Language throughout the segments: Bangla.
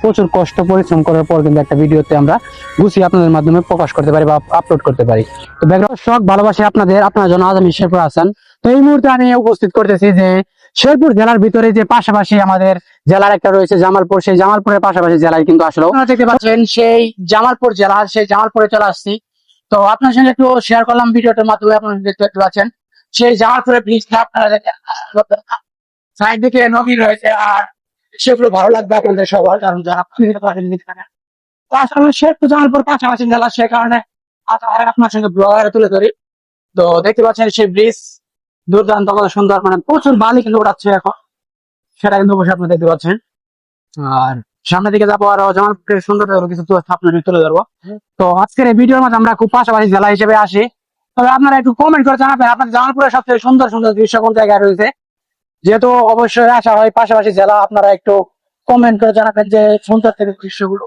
প্রচুর কষ্ট পরিশ্রম করার পর কিন্তু একটা ভিডিওতে আমরা গুছিয়ে আপনাদের মাধ্যমে প্রকাশ করতে পারি বা আপলোড করতে পারি। তো ব্যাকগ্রাউন্ড শখ ভালোবাসি আপনার জন্য আজ আমি শেরপুর হাসান। তো এই মুহূর্তে আমি উপস্থিত করতেছি যে শেরপুর জেলার ভিতরে যে পাশাপাশি আমাদের জেলার একটা রয়েছে জামালপুর, সেই জামালপুরের পাশাপাশি জেলায় কিন্তু আসলে আপনারা দেখতে পাচ্ছেন সেই জামালপুর জেলা, সেই জামালপুরে চলে আসছি। তো আপনার সঙ্গে একটু শেয়ার করলাম ভিডিওটার মাধ্যমে। আপনারা দেখতে পাচ্ছেন সেই জামালপুরের ব্রিজটা, আপনারা সাইড দিকে নদী রয়েছে, আর সেগুলো ভালো লাগবে আপনাদের সবার, কারণ যারা তো আসলে শেরপুর জামালপুর পাশাপাশি জেলা, সে কারণে আপনার সঙ্গে ব্লগার তুলে ধরি। তো দেখতে পাচ্ছেন সেই ব্রিজ দুর্দান্ত সুন্দর, মানে প্রচুর বালি কিন্তু উঠাচ্ছে এখন, সেটা কিন্তু অবশ্যই আপনারা দেখতে পাচ্ছেন। আর সামনের দিকে যাবো, আরো জামালপুরের সুন্দর কিছু আপনাদের তুলে ধরবো। তো আজকের এই ভিডিওর মধ্যে আমরা খুব পাশাপাশি জেলা হিসেবে আসি। তবে আপনারা একটু কমেন্ট করে জানাবেন আপনাদের জামালপুরের সবচেয়ে সুন্দর সুন্দর দৃশ্য কোন জায়গায় রয়েছে। যেহেতু অবশ্যই আসা হয় পাশাপাশি জেলা, আপনারা একটু কমেন্ট করে জানাবেন যে সুন্দর থেকে দৃশ্যগুলো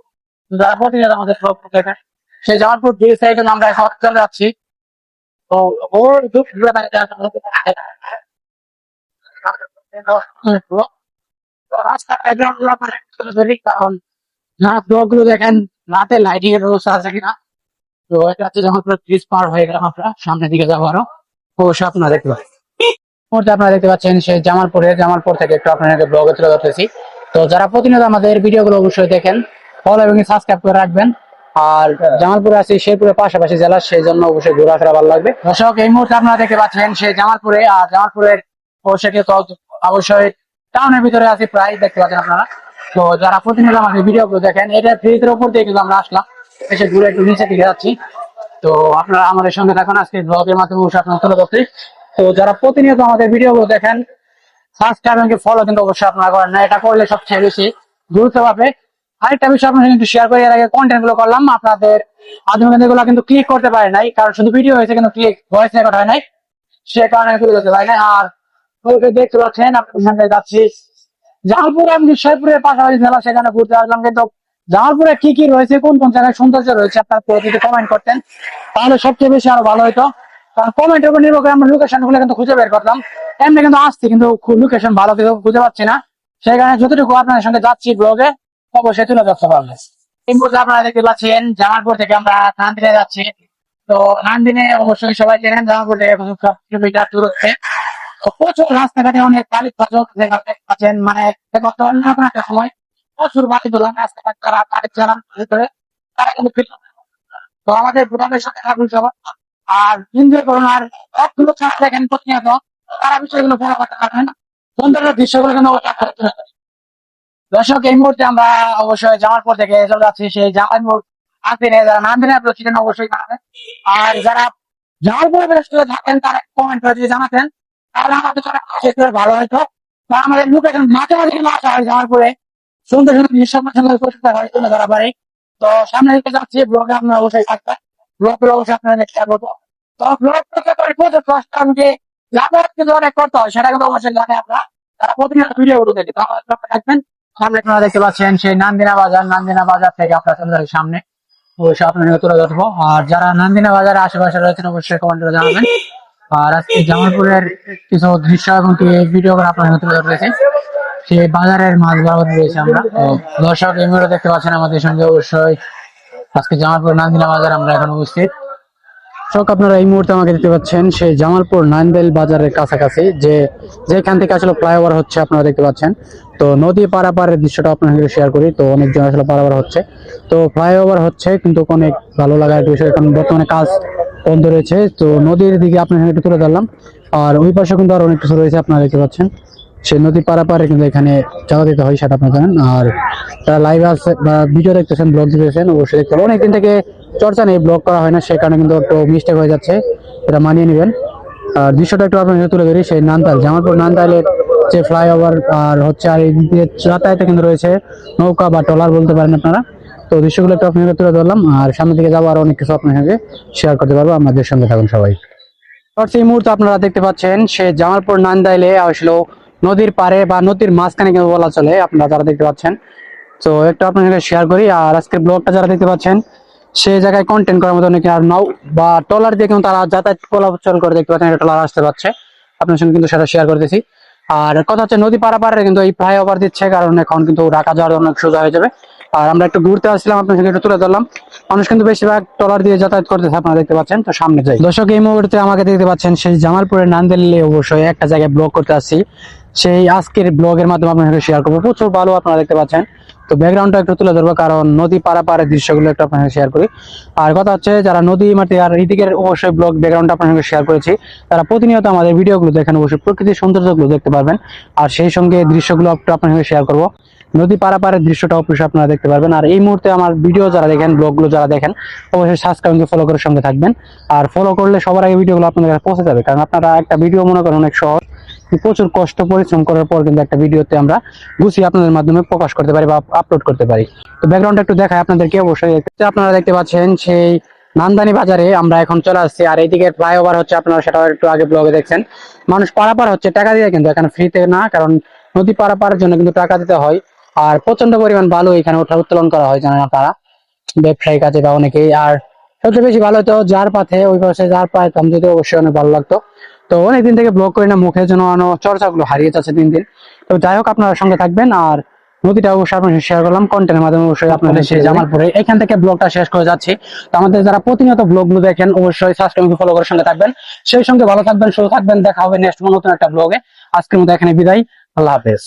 যারা প্রতিদিন আমাদের দেখেন। সেই জামালপুর ব্রিজ সাইডে আমরা এখন চলে যাচ্ছি। তো ওর রাস্তার ব্যাকগ্রাউন্ড গুলো আপনারা তুলে ধরি, কারণ ব্লগ গুলো দেখেন রাতে লাইটিং এর ব্যবস্থা আছে কিনা। তো এটা হচ্ছে জামালপুর ব্রিজ পার হয়ে গেলাম আমরা, সামনের দিকে যাবো আরো, অবশ্যই আপনারা দেখতে পাবেন। মুহূর্তে আপনারা দেখতে পাচ্ছেন সেই জামালপুর থেকে একটু আপনাদের ব্লগে তুলে ধরতেছি। তো যারা প্রতিনিয়ত আমাদের ভিডিও গুলো অবশ্যই দেখেন, ফলো এবং সাবস্ক্রাইব করে রাখবেন। আর জামালপুরে আছি শেরপুরের পাশাপাশি জেলা, সেই জন্য অবশ্যই ঘোরাফেরা ভালো লাগবে। দর্শক এই মুহূর্তে আপনারা দেখতে পাচ্ছেন সেই জামালপুরে, আর জামালপুরের অবশ্যই টাউনের ভিতরে আছি প্রায়, দেখতে পাচ্ছেন আপনারা। তো যারা প্রতিনিয়ত আমাদের ভিডিও গুলো দেখেন, এটা ব্রিজের উপর দিয়ে কিন্তু আমরা আসলাম, এসে ঘুরে একটু নিচে দিকে যাচ্ছি। তো আপনারা আমাদের সঙ্গে থাকুন আজকে ব্লগের মাধ্যমে অবশ্যই আপনারা তুলে ধরছি। তো যারা প্রতিনিয়ত আমাদের ভিডিও গুলো দেখেন, সাবস্ক্রাইব এবং ফলো কিন্তু অবশ্যই আপনারা করেন না, এটা করলে সবচেয়ে বেশি গুরুত্ব পাবে। আরেকটা বিষয় আপনার কিন্তু শেয়ার করে, এর আগে কন্টেন্ট গুলো করলাম আপনাদের মাধ্যমে, এগুলো কিন্তু ক্লিক করতে পারে নাই, কারণ শুধু ভিডিও হয়েছে কিন্তু ক্লিক ভয়েস রেকর্ড হয় নাই, সে কারণে তুলে করতে পারে নাই। আর দেখতে পাচ্ছেন আপনাদের সঙ্গে যাচ্ছি জামালপুর, আমি শেরপুরের পাশাপাশি জেলা, সেখানে ঘুরতে আসলাম। কিন্তু জামালপুরে কি কি রয়েছে, কোন কোন জায়গায় সৌন্দর্য রয়েছে, আপনারা যদি কমেন্ট করতেন তাহলে সবচেয়ে বেশি আরো ভালো হতো। কারণ কমেন্টের উপর নির্ভর করে আমরা লোকেশন গুলো কিন্তু খুঁজে বের করতাম। এমনি কিন্তু আসছি, কিন্তু লোকেশন ভালো কিছু খুঁজে পাচ্ছি না, সেই কারণে যতটুকু আপনাদের সঙ্গে যাচ্ছি ব্লগে অবশ্যই তুলে ধরতে পারবে। এই মুহূর্তে আপনারা দেখতে পাচ্ছেন জামালপুর থেকে আমরা নান্দিনে যাচ্ছি। তো নান্দিনে অবশ্যই সবাই জানেন জামালপুর থেকে 1 কিলোমিটার দূরত্বে। তো প্রচুর রাস্তাঘাটে অনেক বালি পাচ্ছেন, মানে একটা সময় প্রচুর বালি তোলান রাস্তাঘাট, তারা গাড়ি চালান ভিতরে, তারা কিন্তু তো আমাদের ভুটানের সাথে আর এনজয় করুন। আর সবগুলো ছাত্র দেখেন প্রতিনিয়ত, তারা বিষয়গুলো ফলো করতে পারবেন, সুন্দর দৃশ্যগুলো কিন্তু দর্শক এই মুহূর্তে আমরা অবশ্যই জামালপুর থেকে চলে যাচ্ছি সেই জামালপুর নান্দিনে। যারা নান্দিনে ছিলেন অবশ্যই জানাবেন, আর যারা জামালপুরে থাকেন তারা কমেন্ট করে দিয়ে জানাতেন, তাহলে আমাদের ভালো হয়তো। বা আমাদের লোকেশন মাঝে মাঝে আসা হয় জামালপুরে, সুন্দর সুন্দর দৃশ্য হয় তুলে ধরা পারে। তো সামনে দিকে যাচ্ছি, ব্লগে আপনারা অবশ্যই থাকবেন, ব্লগ গুলো অবশ্যই আপনারা দেখতে পাবো। তো ব্লগ করতে পারি প্রচুর কষ্ট, আমাকে যাতায়াত কিন্তু অনেক করতে হয়, সেটা কিন্তু অবশ্যই জানে আপনারা, তারা প্রতিনিয়ত ভিডিও গুলো দেখে। তো থাকবেন, সামনে আপনারা দেখতে পাচ্ছেন সেই নান্দিনা বাজার থেকে আপনারা চলে যাবেন সামনে, অবশ্যই আপনাদের তুলে ধরবো। আর যারা নান্দিনা বাজারের আশেপাশে রয়েছেন অবশ্যই কমেন্ট করে জানাবেন। আর আজকে জামালপুরের কিছু দৃশ্য এবং ভিডিও করে আপনাদের তুলে ধরেছি, সেই বাজারের মাছ বাবদ রয়েছে আমরা। তো দর্শক এই মুহূর্তে দেখতে পাচ্ছেন আমাদের সঙ্গে অবশ্যই আজকে জামালপুর নান্দিনা বাজার আমরা এখন উপস্থিত। দর্শক আপনারা এই মুহূর্তে আমাকে দেখতে পাচ্ছেন সেই জামালপুর নান্দেল বাজারের কাছাকাছি, যেখান থেকে আসলে ফ্লাইওভার হচ্ছে আপনারা দেখতে পাচ্ছেন। তো নদী পারাপারের দৃশ্যটা আপনাদের শেয়ার করি। তো অনেকজন আসলে পারাপার হচ্ছে, তো ফ্লাইওভার হচ্ছে, কিন্তু অনেক ভালো লাগার একটা বিষয়, কারণ বর্তমানে কাজ বন্ধ রয়েছে। তো নদীর দিকে আপনাদের একটু তুলে ধরলাম। আর ওই পাশে কিন্তু আরো অনেক কিছু রয়েছে, আপনারা দেখতে পাচ্ছেন সেই নদী পারাপারে কিন্তু এখানে চাঁদা দিতে হয়, সেটা আপনারা জানেন। আর যারা লাইভ আছে বা ভিডিও দেখতেছেন, ব্লগ দিতেছেন, অবশ্যই দেখতে হবে। অনেকদিন থেকে চর্চা নেই, ব্লগ করা হয় না, সেই কারণে কিন্তু একটু মিস্টেক হয়ে যাচ্ছে, এটা মানিয়ে নেবেন। আর দৃশ্যটা একটু আপনাদের তুলে ধরি সেই নান্দাইল, জামালপুর নান্দাইলের যে ফ্লাইওভার আর হচ্ছে, আর এই দিকে যাতায়াতে কিন্তু রয়েছে নৌকা বা ট্রলার বলতে পারেন আপনারা। তো দৃশ্যগুলো একটু আপনাদের তুলে ধরলাম, আর সামনের দিকে যাবো, আরো অনেক কিছু আপনার সঙ্গে শেয়ার করতে পারবো। আমাদের সঙ্গে থাকুন সবাই। এই মুহূর্তে আপনারা দেখতে পাচ্ছেন সে জামালপুর নান্দাইলে আসলো নদীর পারে বা নদীর মাঝখানে কিন্তু বলা চলে, আপনারা যারা দেখতে পাচ্ছেন। তো একটু আপনার সঙ্গে শেয়ার করি। আর আজকের ব্লগটা যারা দেখতে পাচ্ছেন, সেই জায়গায় কন্টেন্ট করার মতো অনেকে আর নাও বা ট্রলার দিয়ে কিন্তু তারা যাতায়াত চলাচল করে, দেখতে পাচ্ছেন একটা ট্রলার আসতে পারছে, আপনার সঙ্গে কিন্তু সেটা শেয়ার করতেছি। আর কথা হচ্ছে নদী পারাপারে কিন্তু এই ফ্লাইওভার দিচ্ছে, কারণ এখন কিন্তু ঢাকা যাওয়ার অনেক সোজা হয়ে যাবে। আর আমরা একটু ঘুরতে আসছিলাম, আপনার সঙ্গে একটু তুলে ধরলাম। মানুষ কিন্তু বেশিরভাগ ট্রলার দিয়ে যাতায়াত করতেছে, আপনারা দেখতে পাচ্ছেন। তো সামনে যাই দর্শক, এই মুহূর্তে আমাকে দেখতে পাচ্ছেন সেই জামালপুরের নান্দেলি, অবশ্যই একটা জায়গায় ব্লগ করতে আসছি। সেই আজকের ব্লগের মাধ্যমে আপনার সঙ্গে শেয়ার করবো। প্রচুর ভালো আপনারা দেখতে পাচ্ছেন। তো ব্যাকগ্রাউন্ডটা একটু তুলে ধরবো, কারণ নদী পারাপারের দৃশ্যগুলো একটু আপনার সঙ্গে শেয়ার করি। আর কথা হচ্ছে যারা নদী মাটি আর এইদিকের অবশ্যই ব্লগ ব্যাকগ্রাউন্ডটা আপনার সঙ্গে শেয়ার করেছি, তারা প্রতিনিয়ত আমাদের ভিডিওগুলো দেখেন, অবশ্যই প্রকৃতির সৌন্দর্যগুলো দেখতে পারবেন। আর সেই সঙ্গে দৃশ্যগুলো একটু আপনার সঙ্গে শেয়ার করবো। নদী পারাপারের দৃশ্যটা অবশ্যই আপনারা দেখতে পারবেন। আর এই মুহূর্তে আমার ভিডিও যারা দেখেন, ব্লগগুলো যারা দেখেন, অবশ্যই সাবস্ক্রাইব ফলো করে সঙ্গে থাকবেন। আর ফলো করলে সবার আগে ভিডিওগুলো আপনাদের কাছে পৌঁছে যাবে, কারণ আপনারা একটা ভিডিও মনে করেন অনেক সহজ, প্রচুর কষ্ট পরিশ্রম করার পর কিন্তু একটা ভিডিওতে আমরা গুছিয়ে আপনাদের মাধ্যমে প্রকাশ করতে পারি বা আপলোড করতে পারি। তো ব্যাকগ্রাউন্ডটা একটু দেখায় আপনাদেরকে, অবশ্যই আপনারা দেখতে পাচ্ছেন সেই নান্দানি বাজারে আমরা এখন চলে আসছি। আর এইদিকে ফ্লাইওভার হচ্ছে, আপনারা সেটা একটু আগে ব্লগে দেখছেন। মানুষ পারাপার হচ্ছে টাকা দিয়ে, কিন্তু এখানে ফ্রিতে না, কারণ নদী পারাপারের জন্য কিন্তু টাকা দিতে হয়। আর প্রচন্ড পরিমাণ বালু এখানে উত্তোলন করা হয়, জানেন আপনারা, ব্যবসায়ী কাজে বা অনেকেই। আর সবচেয়ে বেশি ভালো হতো যার পাথে, ওই পাশে যার পাইতাম যদি, অবশ্যই অনেক ভালো লাগতো। তো অনেকদিন থেকে ব্লগ করি না, মুখের জন্য চর্চাগুলো হারিয়ে যাচ্ছে দিন দিন। তো যাই হোক, আপনারা সঙ্গে থাকবেন। আর নদীটা অবশ্যই আপনার শেয়ার করলাম কন্টেন্টের মাধ্যমে, অবশ্যই আপনাদের সেই জামালপুরে এখান থেকে ব্লগটা শেষ করে যাচ্ছি। তো আমাদের যারা প্রতিনিয়ত ব্লগগুলো দেখেন, অবশ্যই সাবস্ক্রাইব ফলো করে সঙ্গে থাকবেন। সেই সঙ্গে ভালো থাকবেন, সুস্থ থাকবেন। দেখা হবে নেক্সট নতুন একটা ব্লগে। আজকের মতো এখানে বিদায়। আল্লাহ হাফেজ।